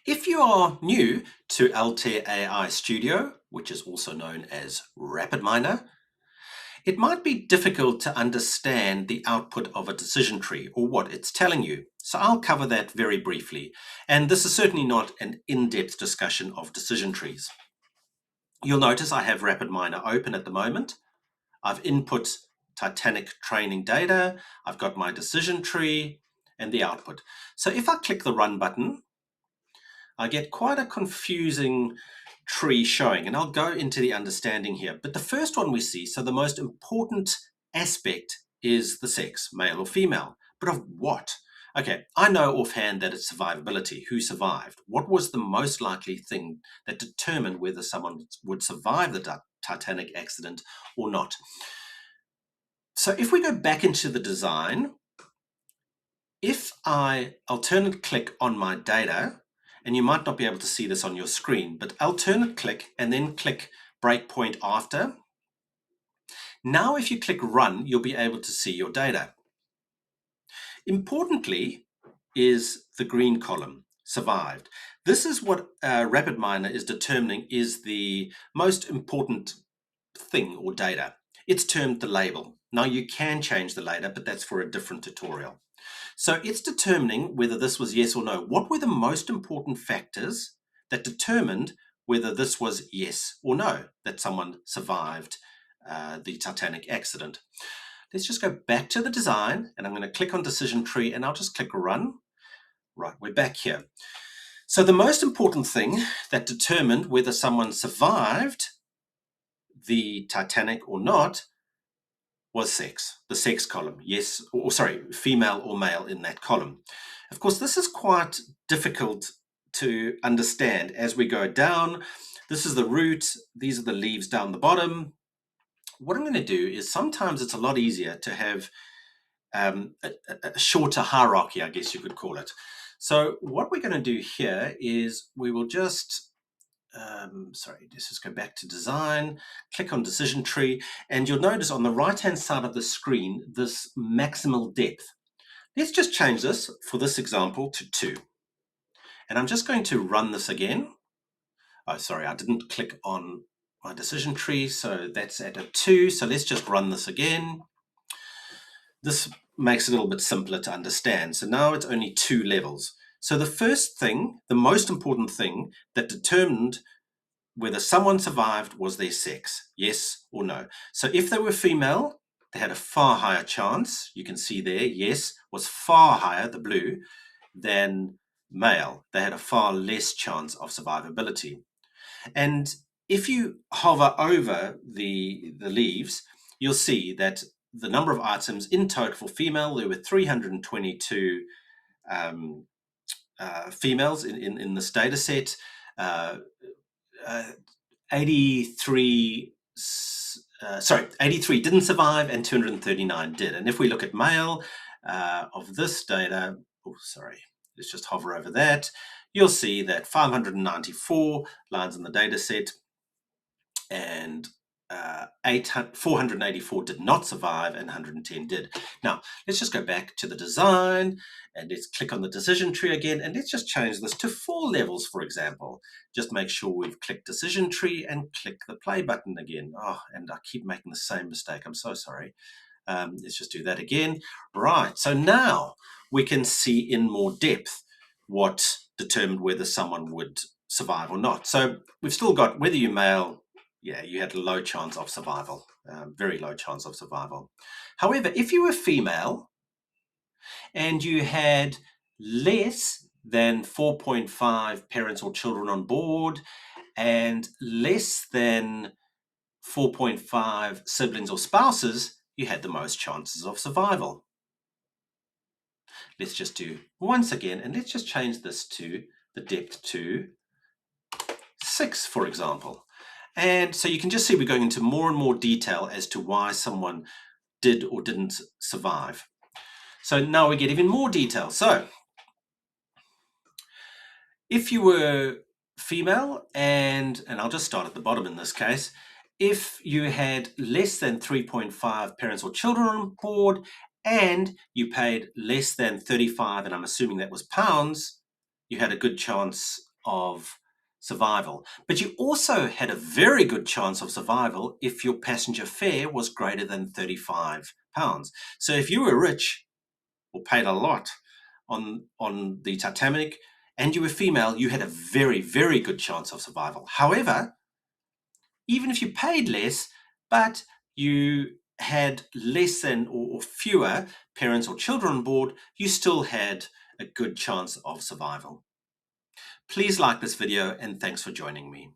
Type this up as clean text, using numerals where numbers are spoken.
If you are new to Altair AI Studio, which is also known as RapidMiner, it might be difficult to understand the output of a decision tree or what it's telling you. So I'll cover that very briefly. And this is certainly not an in-depth discussion of decision trees. You'll notice I have RapidMiner open at the moment. I've input Titanic training data. I've got my decision tree and the output. So if I click the Run button, I get quite a confusing tree showing, and I'll go into the understanding here. But the first one we see, so the most important aspect is the sex, male or female. But of what? Okay, I know offhand that it's survivability, who survived. What was the most likely thing that determined whether someone would survive the Titanic accident or not? So if we go back into the design, if I alternate click on my data, and you might not be able to see this on your screen, but alternate click and then click breakpoint after. Now if you click run, you'll be able to see your data. Importantly is the green column, survived. This is what RapidMiner is determining is the most important thing or data. It's termed the label. Now you can change the later, but that's for a different tutorial. So it's determining whether this was yes or no. What were the most important factors that determined whether this was yes or no, that someone survived the Titanic accident? Let's just go back to the design, and I'm going to click on decision tree, and I'll just click run. Right, we're back here. So the most important thing that determined whether someone survived the Titanic or not was sex, the sex column, yes, or sorry, female or male in that column. Of course, this is quite difficult to understand as we go down. This is the root, these are the leaves down the bottom. What I'm going to do is sometimes it's a lot easier to have a shorter hierarchy, I guess you could call it. So what we're going to do here is we will just sorry, let's just go back to design, click on decision tree, and you'll notice on the right-hand side of the screen, this maximal depth. Let's just change this for this example to 2. And I'm just going to run this again. Oh, sorry, I didn't click on my decision tree, so that's at a 2. So let's just run this again. This makes it a little bit simpler to understand. So now it's only 2 levels. So the first thing, the most important thing that determined whether someone survived was their sex, yes or no. So if they were female, they had a far higher chance. You can see there, yes, was far higher, the blue, than male. They had a far less chance of survivability. And if you hover over the leaves, you'll see that the number of items in total for female, there were 322 females in this data set. 83 83 didn't survive and 239 did. And if we look at male of this data, oh sorry, let's just hover over that, you'll see that 594 lines in the data set and 484 did not survive and 110 did. Now, let's just go back to the design and let's click on the decision tree again, and let's just change this to 4 levels, for example. Just make sure we've clicked decision tree and click the play button again. Oh, and I keep making the same mistake. I'm so sorry. Let's just do that again. Right, so now we can see in more depth what determined whether someone would survive or not. So we've still got whether you're male, yeah, you had a low chance of survival, very low chance of survival. However, if you were female and you had less than 4.5 parents or children on board and less than 4.5 siblings or spouses, you had the most chances of survival. Let's just do once again, and let's just change this to the depth to 6, for example. And so you can just see we're going into more and more detail as to why someone did or didn't survive. So now we get even more detail. So if you were female, and I'll just start at the bottom in this case, if you had less than 3.5 parents or children on board and you paid less than 35, and I'm assuming that was pounds, you had a good chance of survival. But you also had a very good chance of survival if your passenger fare was greater than £35. So if you were rich or paid a lot on the Titanic and you were female, you had a very, very good chance of survival. However, even if you paid less, but you had less than or fewer parents or children on board, you still had a good chance of survival. Please like this video and thanks for joining me.